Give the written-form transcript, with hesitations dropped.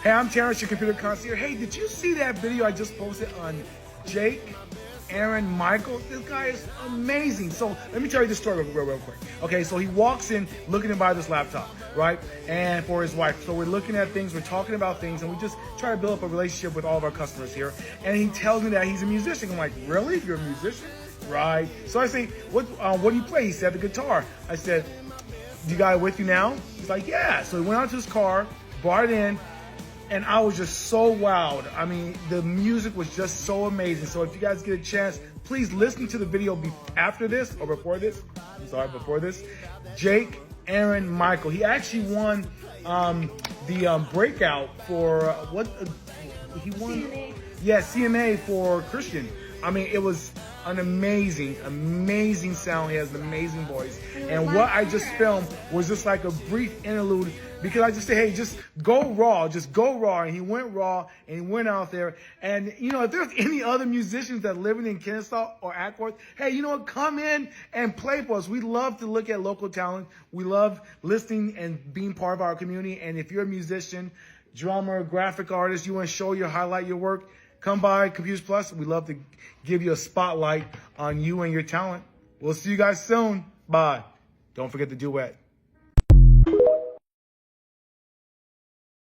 Hey, I'm Terrence, your computer concierge. Hey, did you see that video I just posted on Jake, Aaron, Michael? This guy is amazing. So let me tell you this story real quick. Okay, so he walks in looking to buy this laptop, right? And for his wife. So we're looking at things, we're talking about things, and we just try to build up a relationship with all of our customers here. And he tells me that he's a musician. I'm like, really? You're a musician? Right. So I say, what do you play? He said, the guitar. I said, you got it with you now? He's like, yeah. So he went out to his car, brought it in, and I was just so wowed. I mean, the music was just so amazing. So if you guys get a chance, please listen to the video after this, or before this. I'm sorry, before this. Jake, Aaron, Michael. He actually won the breakout for he won? CMA. Yeah, CMA for Christian. I mean, it was an amazing sound. He has an amazing voice. And what I just filmed was just like a brief interlude, because I just said, hey, just go raw. And he went raw, and he went out there. And, you know, if there's any other musicians that living in Kennesaw or Acworth, hey, you know what? Come in and play for us. We love to look at local talent. We love listening and being part of our community. And if you're a musician, drummer, graphic artist, you want to show highlight your work, come by Computers Plus. We'd love to give you a spotlight on you and your talent. We'll see you guys soon. Bye. Don't forget the duet.